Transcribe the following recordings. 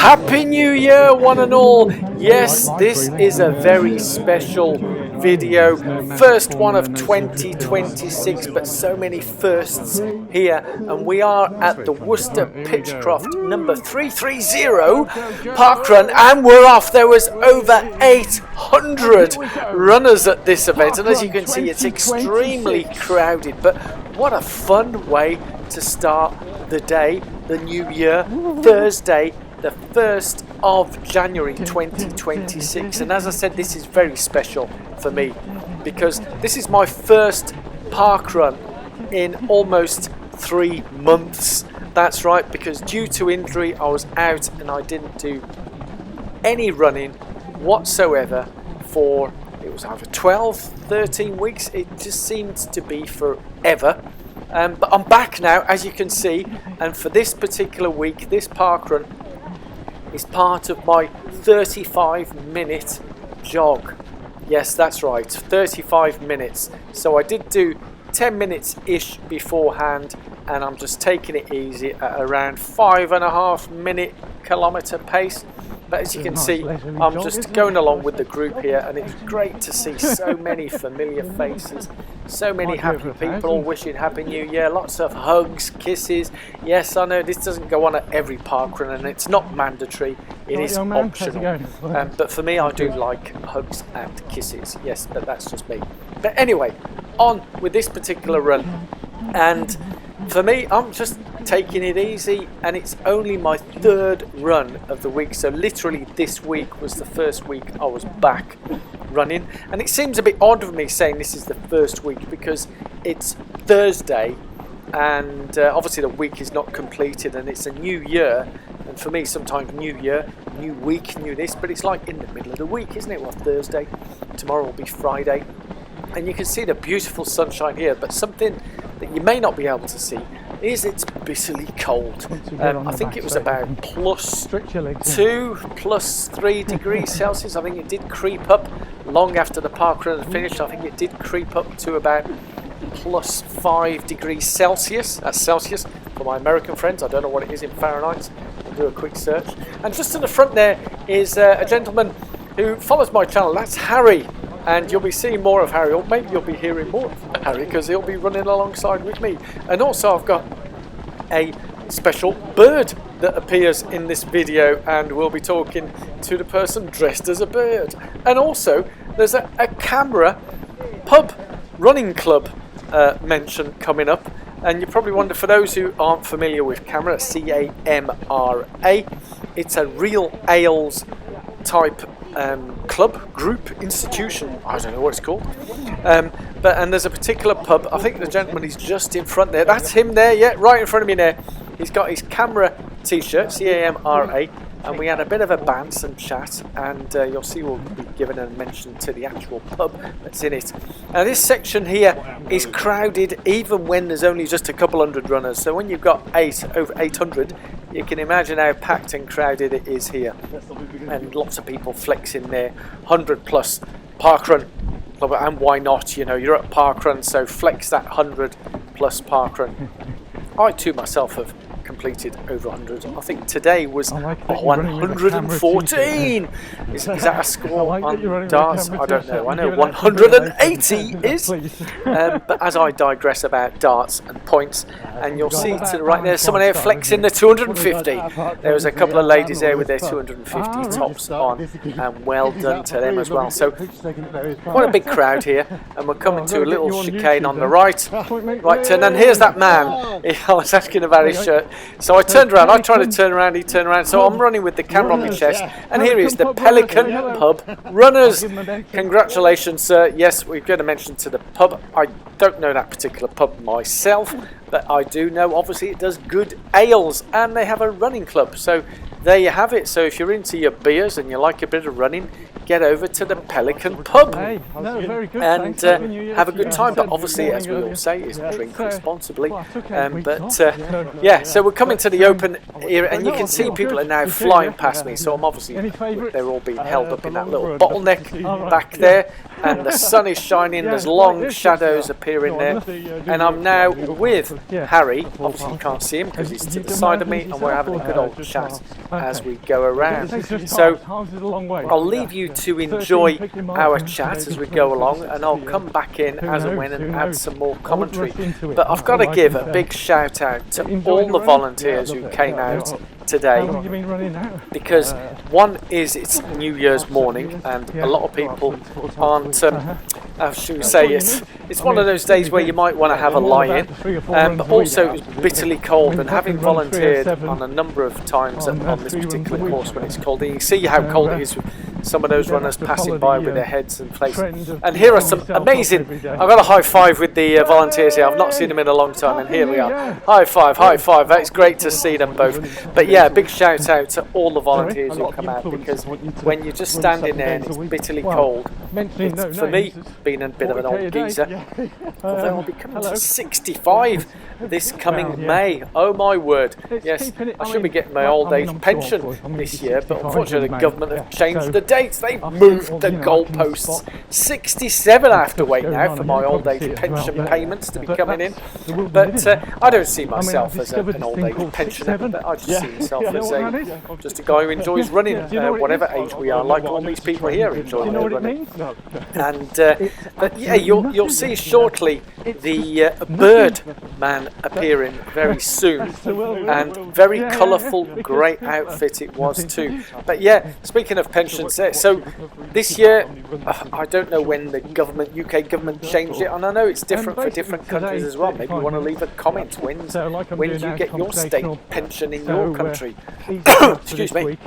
Happy New Year, one and all. Yes, this is a very special video, first one of 2026, but so many firsts here, and we are at the Worcester Pitchcroft number 330 Parkrun, and we're off. There was over 800 runners at this event, and as you can see, it's extremely crowded, but what a fun way to start the day, the new year, Thursday, the 1st of January 2026. And as I said, this is very special for me because this is my first parkrun in almost 3 months. That's right, because due to injury I was out and I didn't do any running whatsoever for, it was either 12, 13 weeks. It just seemed to be forever. But I'm back now, as you can see, and for this particular week, this parkrun is part of my 35-minute jog. Yes, that's right, 35 minutes. So I did do 10 minutes-ish beforehand, and I'm just taking it easy at around 5.5 minute kilometre pace. But as you can see, I'm just going along with the group here, and it's great to see so many familiar faces, so many happy people all wishing Happy New Year, lots of hugs, kisses. Yes, I know this doesn't go on at every parkrun, and it's not mandatory, it is optional. But for me, I do like hugs and kisses, yes, but that's just me. But anyway, on with this particular run, and for me, I'm just taking it easy, and it's only my 3rd run of the week, so literally this week was the first week I was back running, and it seems a bit odd of me saying this is the first week because it's Thursday, and obviously the week is not completed, and it's a new year, and for me sometimes new year, new week, new this, but it's like in the middle of the week, isn't it? Well, Thursday, tomorrow will be Friday, and you can see the beautiful sunshine here, but something that you may not be able to see is it's bitterly cold. I think it was about +2, +3 degrees Celsius. I think it did creep up long after the parkrun had finished. I think it did creep up to about +5 degrees Celsius. That's Celsius for my American friends. I don't know what it is in Fahrenheit. I'll do a quick search. And just to the front there is a gentleman who follows my channel. That's Harry. And you'll be seeing more of Harry, or maybe you'll be hearing more of Harry because he'll be running alongside with me. And also I've got a special bird that appears in this video, and we'll be talking to the person dressed as a bird. And also there's a camera pub running club mention coming up. And you probably wonder, for those who aren't familiar with CAMRA, C-A-M-R-A, it's a real ales type club, group, institution, I don't know what it's called, and there's a particular pub. I think the gentleman is just in front there, that's him there, yeah, right in front of me there. He's got his CAMRA t-shirt, C-A-M-R-A, and we had a bit of a bounce and chat, and you'll see we'll be giving a mention to the actual pub that's in it. Now this section here is crowded even when there's only just a couple hundred runners, so when you've got over 800, you can imagine how packed and crowded it is here, and lots of people flexing their 100 plus parkrun club, and why not, you know, you're at parkrun, so flex that 100 plus parkrun. I too myself have completed over 100. I think today was 114. Is that a score on darts? I don't know. I know 180 is. But as I digress about darts and points, and you'll see to the right there's someone there flexing the 250. There was a couple of ladies there with their 250 tops on, and well done to them as well. So what a big crowd here, and we're coming to a little chicane on the right turn, and here's that man. I was asking about his shirt. So I turned around, I tried to turn around, he turned around, so I'm running with the camera on my chest, and here is the Pelican Pub Runners. Congratulations, sir. Yes, we're going to mention to the pub. I don't know that particular pub myself, but I do know obviously it does good ales, and they have a running club, so there you have it. So if you're into your beers and you like a bit of running, get over to the Pelican pub and have a good time. But obviously, as we all say, is drink responsibly. Yeah, so we're coming to the open area, and you can see people are now flying past me. So I'm obviously, they're all being held up in that little bottleneck back there, and the sun is shining. There's long shadows appearing there, and I'm now with Harry. Obviously, you can't see him because he's to the side of me, and we're having a good old chat as we go around. So I'll leave you to enjoy our chat as we go along, and I'll come back in as and when and add some more commentary. But I've got to give a big shout out to all the volunteers who came out today, because one is it's New Year's morning, and a lot of people aren't how should we say, it's one of those days where you might want to have a lie-in, but also it was bitterly cold, and having volunteered on a number of times on this particular course when it's cold, and you see how cold it is with some of those runners passing by with their heads in place. And here are some amazing, I've got a high five with the volunteers here. I've not seen them in a long time, and here we are. High five, high five. That's great to see them both. But yeah, big shout out to all the volunteers who come out, because when you're just standing there and it's bitterly cold, it's, for me, being a bit of an old geezer, although I'll be coming to 65 this coming May. Oh my word. Yes, I should be getting my old age pension this year, but unfortunately the government have changed the dates. They've moved the goalposts. 67 I have to wait now for my old age pension payments to be coming in. But I don't see myself as an old age pensioner, but I just see myself as just a guy who enjoys running, whatever age we are, like all these people here enjoy running. And but yeah, you'll see shortly the Birdman appearing very soon, and very colourful, great outfit it was too. But yeah, speaking of pensions, so this year, I don't know when the UK government changed it, and I know it's different for different countries as well. Maybe you want to leave a comment when you get your state pension in your country. Excuse me.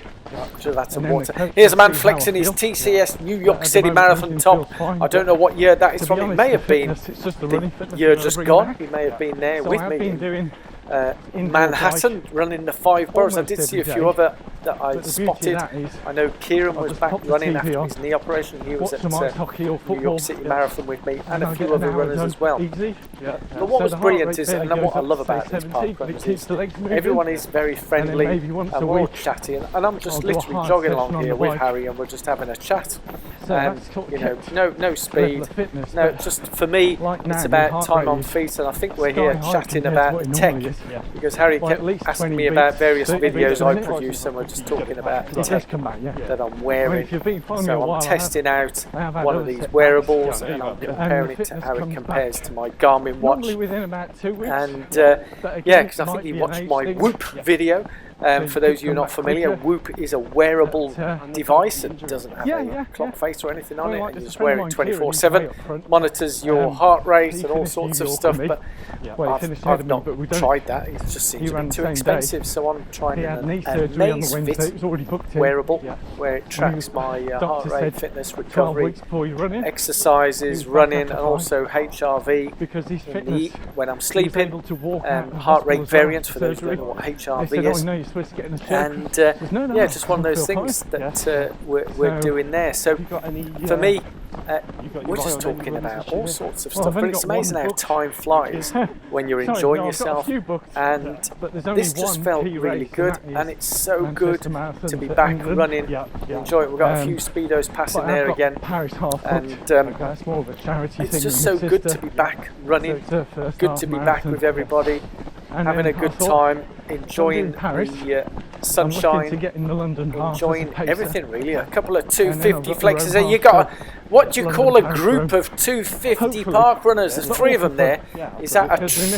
Should have had some water. Here's a man flexing his TCS New York City Marathon top. I don't know what year that is from. It may have been the year just gone. He may have been there with me in Manhattan, running the 5 boroughs. I did see a few other that I spotted. I know Kieran was back running after his knee operation. He was at New York City Marathon with me, and a few other runners as well. But what was brilliant is, and what I love about this parkrun is, everyone is very friendly and we're all chatty, and I'm just literally jogging along here with Harry, and we're just having a chat. And you know, no speed, no, just for me, it's about time on feet, and I think we're here chatting about the tech, because Harry kept asking me about various videos I produce, and we're just talking about the tech that I'm wearing. So I'm testing out one of these wearables, and I'm comparing it to how it compares to my Garmin watch. And yeah, because I think you watched my Whoop video. For those of you not familiar, Whoop is a wearable device. It doesn't have a clock face or anything on it, and you just wear it 24/7. Monitors your heart rate and all sorts of stuff. But I've not tried that. It just seems a bit too expensive. So I'm trying an Amazfit wearable where it tracks my heart rate, fitness, recovery, exercises, running, and also HRV when I'm sleeping. Heart rate variance, for those who don't know what HRV is. And yeah, just one of those things that we're doing there. So for me, we're just talking about all sorts of stuff, but it's amazing how time flies when you're enjoying yourself, and this just felt really good, and it's so good to be back running, enjoy it. We've got a few speedos passing there again, and it's just so good to be back running, good to be back with everybody, having a good time, enjoying the sunshine, enjoying everything really. A couple of 250 flexes there. You got what do you call a group of 250 park runners? There's 3 of them there. Is that a trio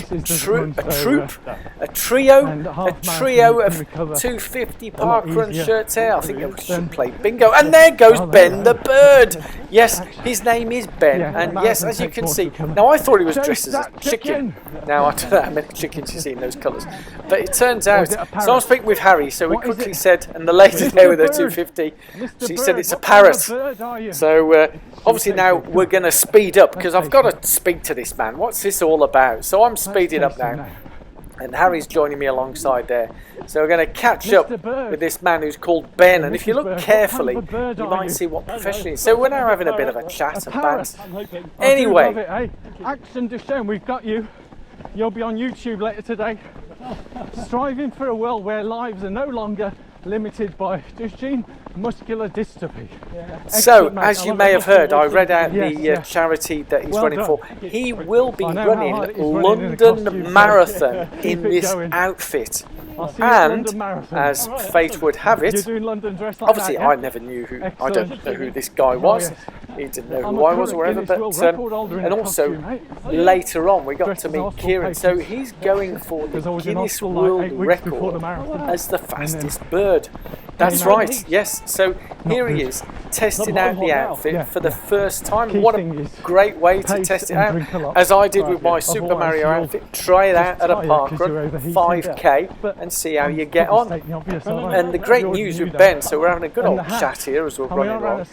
of 250 park run shirts here? I think I should play bingo. And there goes Ben the Bird. Yes, his name is Ben, and yes, as you can see. Now I thought he was dressed as a chicken. Now I don't know how many chickens you see in those colours, but it turns out. So I'm speaking with Harry. So we quickly said, and the lady there with her 250, she said it's a parrot. So obviously now we're going to speed up, because I've got to speak to this man. What's this all about? So I'm speeding up now. And Harry's joining me alongside there. So we're going to catch up with this man who's called Ben. And if you look carefully, you might see what profession he is. So we're now having a bit of a chat and banter. Anyway. Action to show, we've got you. You'll be on YouTube later today. Striving for a world where lives are no longer limited by Duchenne muscular dystrophy. So, as you may have heard, I read out the charity that he's running for. He will be running London Marathon in this outfit. And, as fate would have it, obviously I never knew who, I don't know who this guy was. He didn't know who I was or whatever, but and also later on we got to meet Kieran. So he's going for the Guinness World Record as the fastest bird. That's right, yes. So here he is, testing out the outfit for the first time. What a great way to test it out, as I did with my Super Mario outfit. Try it out at a parkrun, 5k, and see how you get on. And the great news with Ben, so we're having a good old chat here as we're running along,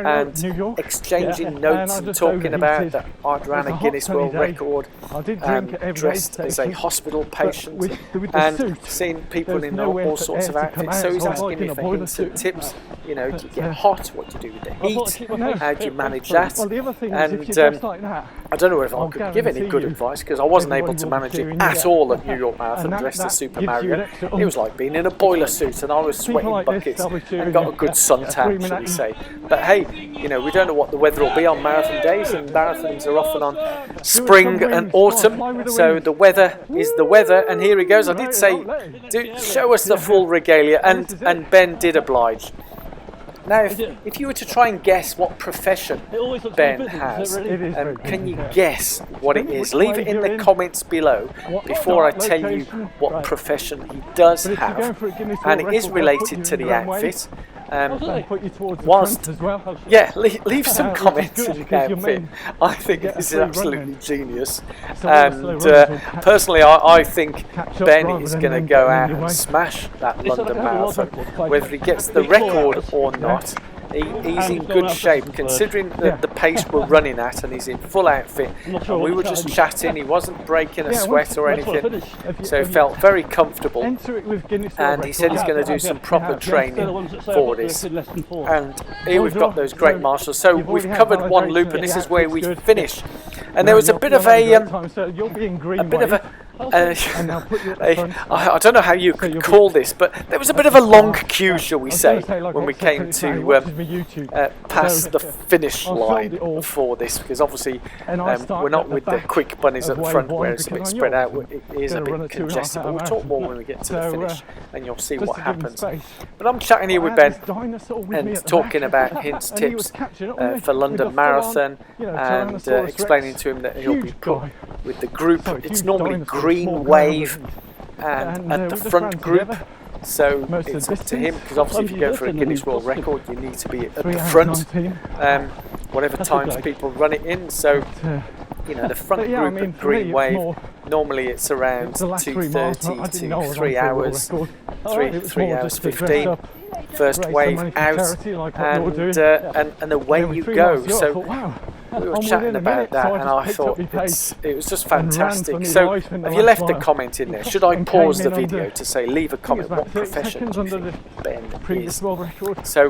and exchanging notes and talking about that I'd ran a Guinness World Record, dressed as a hospital patient, and seeing people in all sorts of outfits. So he's asking me for hints and tips. You know, do you get hot? What do you do with the heat? How do you manage that? And I don't know if I could give any good advice, because I wasn't able to manage it at all at New York Marathon dressed as Super Mario. It was like being in a boiler suit, and I was sweating buckets and got a good suntan, shall we say. But hey, you know, we don't know what the weather will be on marathon days, and marathons are often on spring and autumn, so the weather is the weather. And here he goes. I did say, show us the full regalia, and Ben did oblige. Now, if you were to try and guess what profession Ben has, can you guess what it is? Leave it in the comments below before I tell you what profession he does have. And it is related to the outfit. Leave some comments in the outfit. I think this is absolutely genius. And personally, I think Ben is going to go out and smash that London Marathon. Whether he gets the record or not, he's in good shape, considering the pace we're running at, and he's in full outfit. And we were just chatting, he wasn't breaking a sweat or anything, so he felt very comfortable. And he said he's going to do some proper training for this. And here we've got those great marshals. So we've covered one loop, and this is where we finish. And there was a bit of I don't know how you could call this, but there was a bit of a long queue, shall we say, when we came to past the finish line for this, because obviously we're not with the quick bunnies at the front where it's a bit spread out. It is a bit congested, but we'll talk more when we get to the finish, and you'll see what happens. But I'm chatting here with Ben and talking about hints, tips for London Marathon, and explaining to him that he'll be put with the group. It's normally green wave and at the front group, so it's up to him, because obviously if you go for a Guinness World Record you need to be at the front, whatever times people run it in. So you know, the front group at green wave, normally it's around 2:30 to 3 hours, 3 hours 15. First wave out, and away you go. So we were chatting about that, and I thought it was just fantastic. So have you left a comment in there? Should I pause the video to say, leave a comment, what profession do you think Ben is? So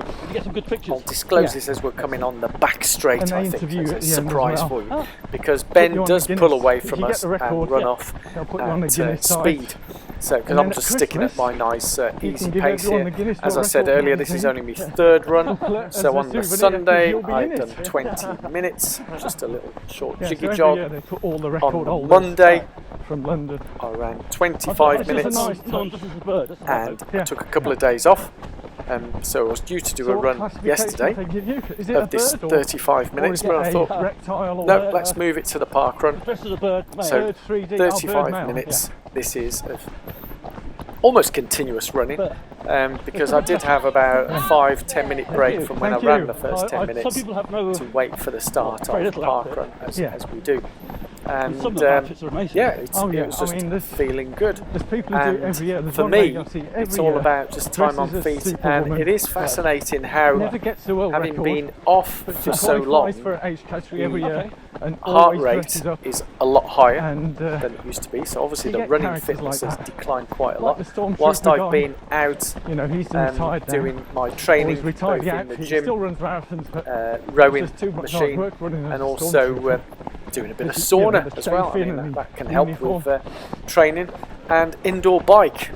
I'll disclose this as we're coming on the back straight, I think, as a surprise for you, because Ben does pull away from us and run off at speed. So, because I'm just sticking at my nice easy pace here. As I said earlier, this is only my third run. So on the Sunday, I've done 20 minutes, just a little short jiggy jog. On the Monday, I ran 25 minutes, and I took a couple of days off. So I was due to do a run yesterday of this 35 minutes, but I thought, no, let's move it to the park run. So 35 minutes, this is of almost continuous running, because I did have about a 5-10 minute break from when I ran the first 10 minutes to wait for the start of the park run, as we do. And some of the outfits are amazing. yeah, it was just feeling good. There's people who do it every year. There's for one me, lady I see every it's all year about just time on dresses as feet, and Superwoman. it is fascinating how, Never gets the world having record, been off but for she so qualifies long, for an age category every year, and heart always rate dresses up. is a lot higher And than it used to be. So obviously you the get running characters fitness like has that. declined quite a Like lot. the Stormtrooper Whilst I've guy. been out you know, he's retired now. doing my Or training, he's retired, both yeah, in the he gym, still runs marathons, but rowing it's just too much hard machine, work running as and a also Stormtrooper. doing a bit of Because, you know, sauna the as well. I chafing mean, and that can the help uniform. with training, and indoor bike.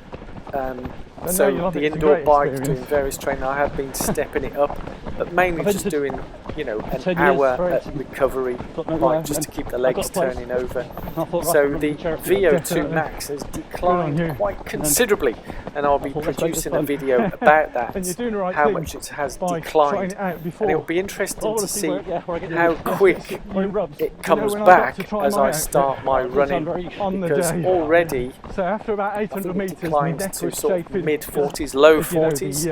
So you'll have the it's a indoor great bike, experience. doing various training. I have been stepping it up, but mainly I've been just to doing, you know, an 10 years hour for at it. recovery Got no bike life, just to and keep the I've legs got a place. turning over. And I thought, So right, the I'm charity. VO2 Definitely. max has Good on declined you. quite considerably, and I'll be thought that's producing a fun. video about that, And you're doing the right how thing much it has by trying declined. it out before. And it'll be interesting Oh, to let's see see where I get how the- quick where it rubs. it comes when I got back to try as my I outfit, start my It does sound running, very- on the because day. already So after about I 800 think it metres, my declined neck to was sort of chafing. mid-40s, low Because, you know, 40s, the,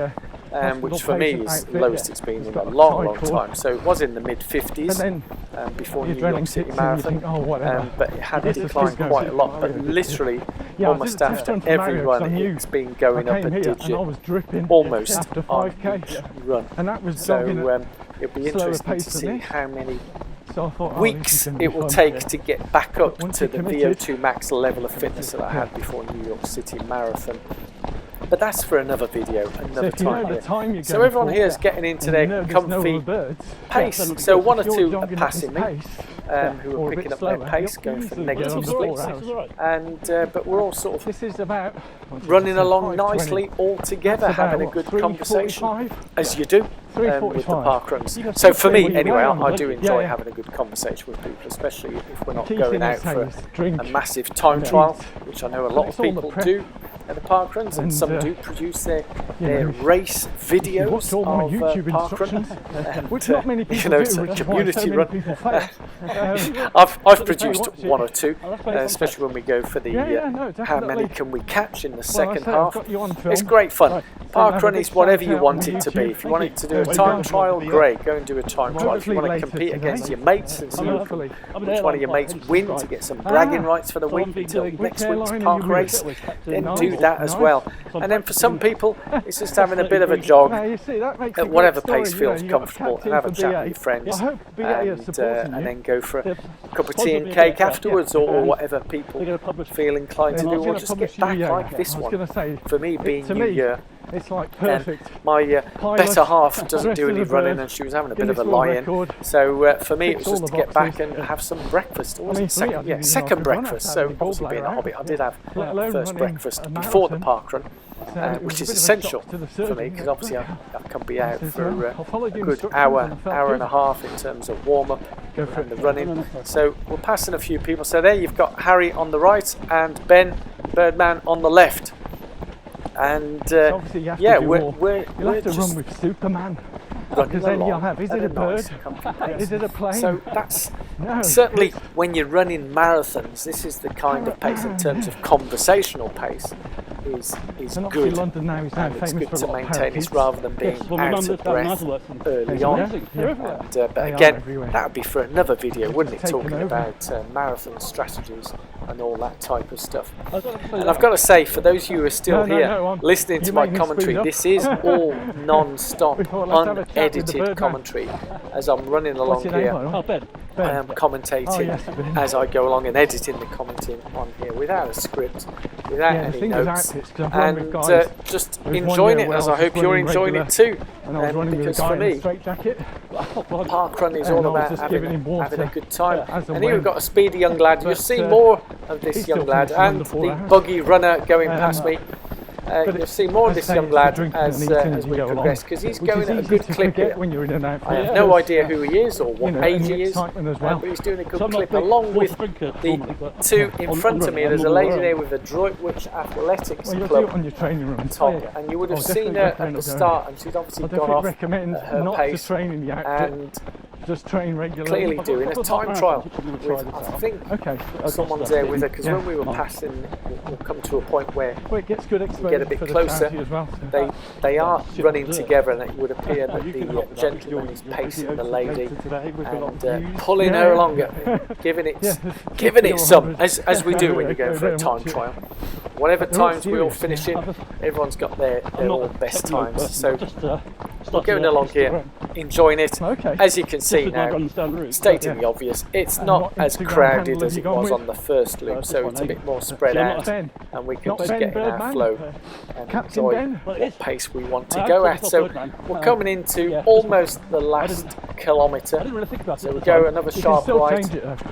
which hospital for me patient is the outfit, lowest yeah. it's been It's in got a a long, tie long cord. time. So it was in the mid-50s And before your New York adrenaline City kicks in, you Marathon, think, oh, whatever. but it had This is declined going quite a to lot. But Mario. literally, Yeah, almost I did a test after run for every Mario 'cause run, I knew it's been going I up a came here and digit I was dripping almost after on 5k, each run. and that was So jogging at it'll be slower interesting to pace than see this. how many So I thought, oh, this weeks is gonna be it will fun. take to get back up Once to you're the committed, VO2 max level of fitness that I had before New York City Marathon. But that's for another video, So another if you know time. the here. time you're So going everyone for, here is getting into and you their know there's no comfy other birds, pace. So one or if you're two are jogging at this passing me, pace, who or are a bit picking up their slower, pace, you'll going for easily negative get under 4 splits. hours. And but we're all sort of This is about running along 5:20. nicely all together, That's about, having a what, good 3:45? conversation, as you do with the 3:45. park runs. You know, So for me, when you anyway, run, I do yeah, enjoy yeah. having a good conversation with people, especially if we're not Key going thing out is for taste, drink, a massive time and trial, eat. which I know a And lot of it's all the people prep. do at the park runs, and And, some do produce their know, race If you watch videos all my of YouTube park run. instructions, which not many people You know, do, it's a which is why community so many run. people fail. I've produced watch it. one or two, Oh, that's very fun. especially when we go for the Yeah, no, how many definitely. can we catch in the Well, second I say, I've half. got you on film. It's great fun. Right, so Park have run a is big whatever shout you out want on it to be. YouTube. If you want it to do a Well time done. trial, great. Go and do a time trial. If you want to Hopefully compete later against today. your mates and see Hopefully. which one of your mates win to get some bragging rights for the So week I've been until doing- next Which week's airline are park you race, with? then Nice. do that as Nice. well. And then for some people, it's just having a bit of a jog Now, you see, that makes at a whatever great pace story, you know, feels you've got a comfortable, and captain have a for chat BA. with your friends, I hope BA is supporting you. and then go for a They've cup of tea sponsored and me a cake bit, afterwards, yeah. or And whatever people they're gonna publish- feel inclined to And I do, was or gonna just publish get you, back yeah, like this I was one. gonna say, For me, being to New me, Year, it's like and perfect. my Pilot, better half doesn't rest do of any the running, bird, and she was having a bit Guinness of a World lie-in. Record, So for me, it was ticks all just the to get back boxes. and have some breakfast. Or was I mean, it for me, I second? didn't Yeah, even second know I could run breakfast. after So having a obviously being a gallbladder hobby, I did have let alone first running breakfast a before the marathon. park run. So it was Which a is bit of a essential shock to the for me, surgeon, because yeah. obviously I can be out says, for well, I'll follow a the good instructions hour, and I felt hour good. and a half in terms of warm-up Go for and it. the running. So we're passing a few people. So there you've got Harry on the right and Ben Birdman on the left. And So obviously you have yeah, to do we're you'll have to just run with Superman. running Because then you'll along have, is at it a nice, bird? comfy pace. Is it a plane? So that's No. certainly when you're running marathons, this is the kind of pace in terms of conversational pace is And obviously good. London now is now And it's famous good for a to lot of maintain parakeets. this rather than being Yes, well, my out mum of lived out in breath Isleworth and early They're on. amazing. They're everywhere. But They are again, everywhere. that would be for another video, wouldn't it? taken Talking over. about marathon strategies and all that type of stuff. I was gonna say And that. I've got to say, for those of you who are still No, here no, listening to you my make me commentary, speed up. this is all non-stop, We thought, let's have a chat with the unedited Birdman. commentary as I'm running along What's your name, here. by the way? Oh, Ben. I am commentating Oh, yes, Ben. as I go along and editing the commenting on here without a script, without Yeah, the any thing with notes, outfits, 'cause I've run with and guys. just There was one enjoying year it where as I I was hope you're running enjoying regular, it too. And I was running with a because guy for in a me, straight jacket. park run is And all I was about just having giving him a water, good time. as and And here when. we've got a speedy young lad. You'll But, see more of this he's young still lad finishing and under 4 the hours. buggy runner going past me. But You'll see more of this as I say, young it's the lad drinking as and eating as you we go progress, along, because he's which going is at a easy good to clip forget here. when you're in an outfit. I have Yeah. no idea who he is or what You know, age and the he is, excitement as well. but he's doing a good So I'm not clip a big along water with drinker the normally, but two in on- front on of me. run, There's a on lady run. there with a Droitwich Athletics Well, you'll do Club it on your training run. top, and you would have I'll seen definitely her at recommend the it going. start, and she's obviously I gone definitely off recommend at her not pace, to train in the outfit. and just train regularly. clearly doing a time trial with, I think, someone's there with her, because when we were passing, we'll come to a point where well, it gets good you get a bit closer. As well, so. They are running together, and it would appear that the gentleman is pacing the lady and pulling her along, giving it some, as we do when you go for a time trial. Whatever times we all finish in, everyone's got their all best times. So we're going along here, enjoying it. As you can see now, stating the obvious, it's not as crowded as it was on the first loop, so it's a bit more spread out, and we can just get in our flow and enjoy what pace we want to go at. So we're coming into almost the last kilometre, so we go another sharp right,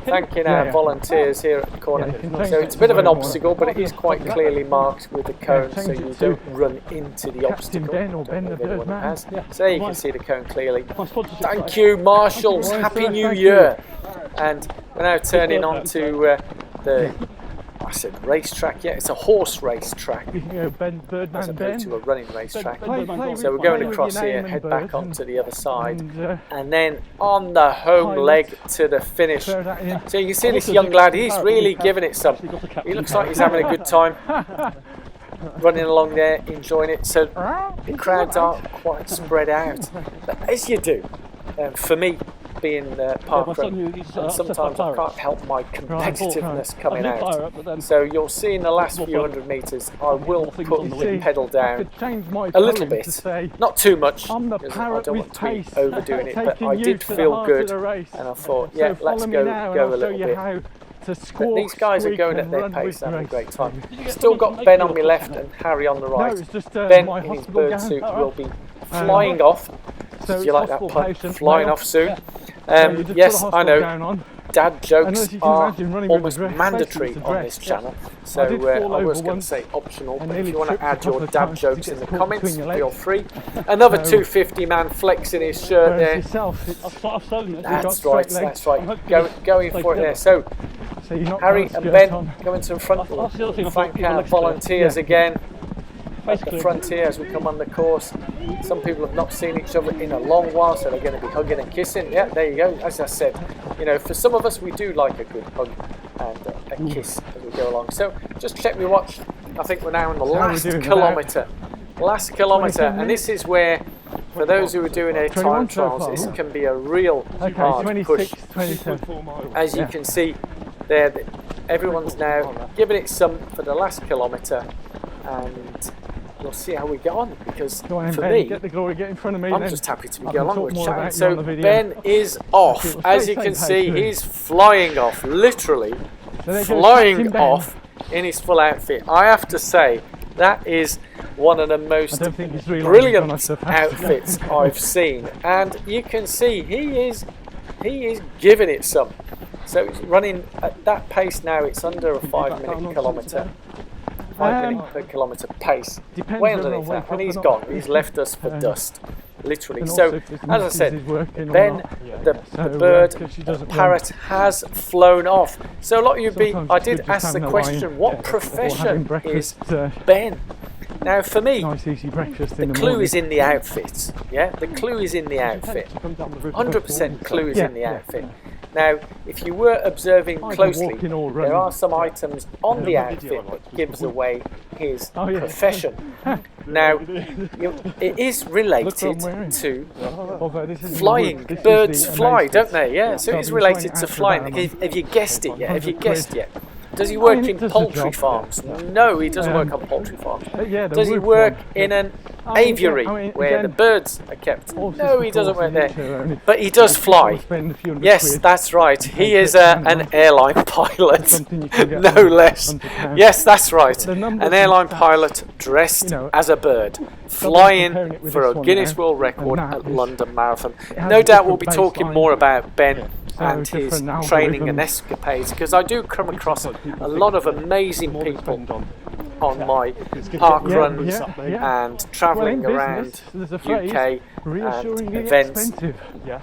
thanking our volunteers here at the corner. So it's a bit of an obstacle, but it is quite clearly marked with the cone, so you don't run into the obstacle. I don't know if anyone has. So there you can see the cone clearly. Thank you, marshals. Happy New Year. And we're now turning on to the, I said racetrack, yeah, it's a horse race track as opposed to a running racetrack. So we're going across here, head back onto the other side, and then on the home leg to the finish. So you can see this young lad, he's really giving it some. He looks like he's having a good time. Running along there, enjoying it. So the crowds are quite spread out, but as you do, for me, being parkrun, sometimes I can't help my competitiveness coming out. So you'll see in the last few hundred metres, I will put the pedal down a little bit, not too much, because I don't want to be overdoing it, but I did feel good, and I thought, yeah, let's go a little bit. But these guys are going at their pace, having a great time. Still got Ben on my left and Harry on the right. Ben in his bird suit will be flying off. Do you like that pun? Flying off soon. Yes, I know. Dad jokes are almost mandatory on this channel, so I was going to say optional, but if you want to add your dad jokes in the comments, feel free. Another 250 man flexing his shirt there. That's right, that's right. Going for it there. So Harry and Ben going to the front. Thank our volunteers again. At the front here as we come on the course. Some people have not seen each other in a long while, so they're going to be hugging and kissing. Yeah, there you go. As I said, you know, for some of us, we do like a good hug and a kiss as we go along. So just check my watch. I think we're now in the last kilometre. Last kilometre, and this is where, for those who are doing their time trials, this can be a real hard push. As you can see there, everyone's now giving it some for the last kilometre, and we'll see how we get on, because for me, I'm just happy to be going along with chatting. So Ben is off, as you can see, he's flying off, literally flying off in his full outfit. I have to say, that is one of the most brilliant outfits I've seen, and you can see he is giving it some. So it's running at that pace now. It's under a 5-minute kilometre. 5 minute per kilometre pace, way underneath that, and he's gone. He's left us for dust, literally. So, as I said, Ben, the bird, the parrot, has flown off. So a lot of you I did ask the question, what profession is Ben? Now for me, the clue is in the outfit. Yeah, the clue is in the outfit. 100% clue is in the outfit. Now, if you were observing closely, there are some items on the outfit that gives away his profession. Now, it is related to flying. Birds fly, don't they? Yeah, so it is related to flying. Have you guessed it yet? Have you guessed yet? Does he work in poultry farms? No, he doesn't work on poultry farms. Does he work in an aviary where the birds are kept? No, he doesn't work there. But he does fly. Yes, that's right. He is an airline pilot, no less. Yes, that's right. An airline pilot dressed as a bird, flying for a Guinness World Record at London Marathon. No doubt we'll be talking more about Ben and his training and escapades, because I do come across a lot of amazing people on my park runs and travelling around UK and events.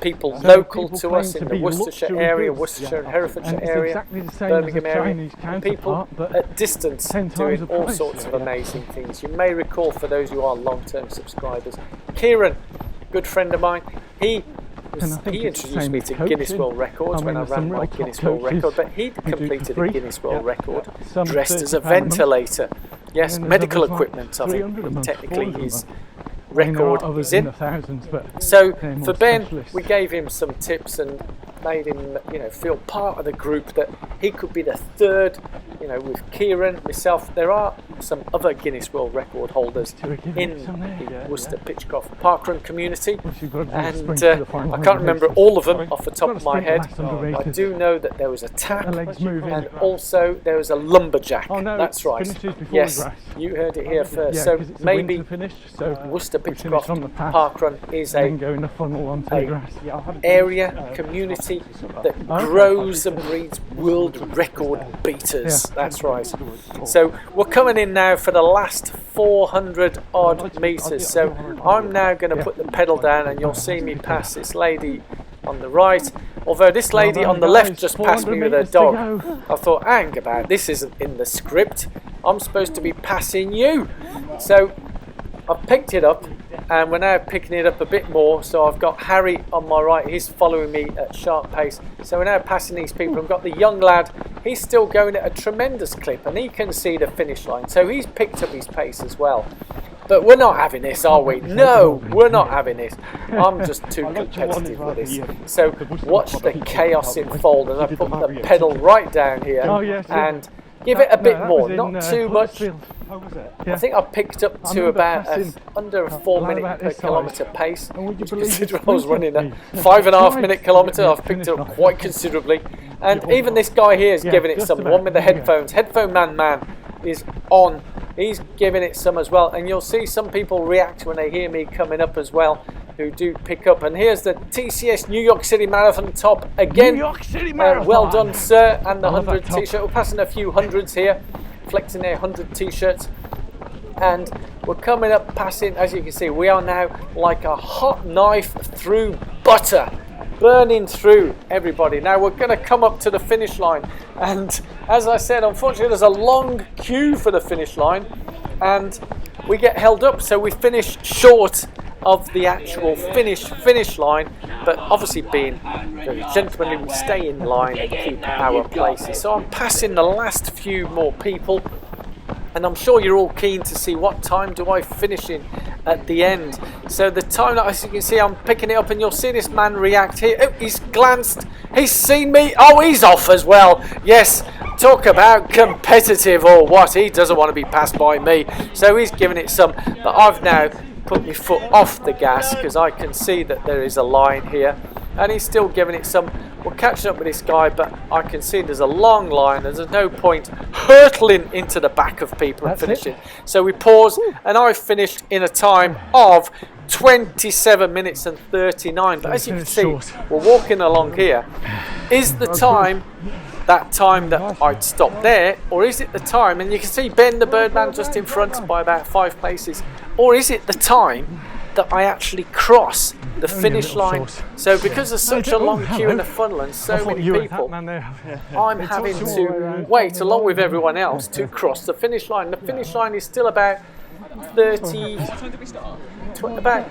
People local to us in the Worcestershire area, Worcestershire and Herefordshire area, Birmingham area, and people at distance doing all sorts of amazing things. You may recall, for those who are long-term subscribers, Kieran, good friend of mine, he And I think he it's the introduced same me with to coaching. Guinness World Records when I there's some ran my real top Guinness World coaches Record, but he'd who do completed a 3. Guinness World Record Some dressed as a £30 a month. ventilator. Yes, And then medical there's others like equipment, I 300 a think month, technically 400 a his month. I mean, there are record others is in in. the thousands, but So they're more for Ben, specialists. we gave him some tips and made him, feel part of the group, that he could be the third, with Kieran, myself. There are some other Guinness World Record holders in the Worcester Pitchcroft Parkrun community, and I can't remember all of them off the top of my head. I do know that there was a tap, and also there was a lumberjack. That's right. Yes, you heard it here first. So maybe Worcester Pitchcroft Parkrun is a area, community that grows and breeds world record beaters. That's right. So we're coming in now for the last 400 odd meters. So I'm now going to put the pedal down, and you'll see me pass this lady on the right. Although this lady on the left just passed me with her dog. I thought, hang about, this isn't in the script. I'm supposed to be passing you. So I've picked it up, and we're now picking it up a bit more. So I've got Harry on my right, he's following me at sharp pace. So we're now passing these people. I've got the young lad, he's still going at a tremendous clip, and he can see the finish line. So he's picked up his pace as well. But we're not having this, are we? No, we're not having this. I'm just too competitive with this. So watch the chaos unfold as I put the pedal right down here and give it a bit more, not too much. I think I picked up to about under a 4 minute per kilometre pace. Considering I was running a 5.5 minute kilometre, I've picked it up quite considerably. And even this guy here is giving it some. One with the headphones. Headphone man is on. He's giving it some as well. And you'll see some people react when they hear me coming up as well, who do pick up. And here's the TCS New York City Marathon top again. New York City Marathon. Well done, sir. And the 100 t-shirt. We're passing a few hundreds here, flexing their 100 t-shirts. And we're coming up passing, as you can see, we are now like a hot knife through butter, burning through everybody. Now we're going to come up to the finish line, and as I said, unfortunately there's a long queue for the finish line, and we get held up, so we finish short of the actual finish line. But obviously, being very gentlemanly, we stay in line and keep our places. So I'm passing the last few more people, and I'm sure you're all keen to see what time do I finish in at the end. So the time that, as you can see, I'm picking it up, and you'll see this man react here. Oh, he's glanced, he's seen me. Oh, he's off as well. Yes, talk about competitive or what. He doesn't want to be passed by me, so he's giving it some. But I've now put my foot off the gas because I can see that there is a line here, and he's still giving it some. We're catching up with this guy, but I can see there's a long line. There's no point hurtling into the back of people and finishing. So we pause, and I finished in a time of 27 minutes and 39. But as you can see, we're walking along here. Is the time that time that I'd stop there, or is it the time, and you can see Ben the Birdman just in front by about 5 places, or is it the time that I actually cross the finish line? So because there's such a long queue in the funnel and so many people, I'm having to wait along with everyone else to cross the finish line. The finish line is still about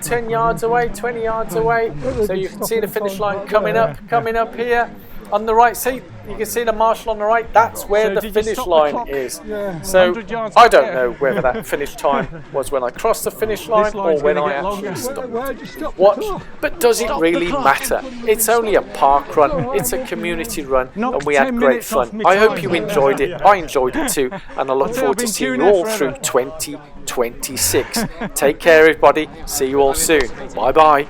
10 yards away, 20 yards away. So you can see the finish line coming up here on the right. See, you can see the marshal on the right. That's where the finish line is. So I don't know whether that finish time was when I crossed the finish line or when I actually stopped. Watch, but does it really matter? It's only a park run. It's a community run, and we had great fun. I hope you enjoyed it. I enjoyed it too, and I look forward to seeing you all through 2026. Take care, everybody. See you all soon. Bye bye.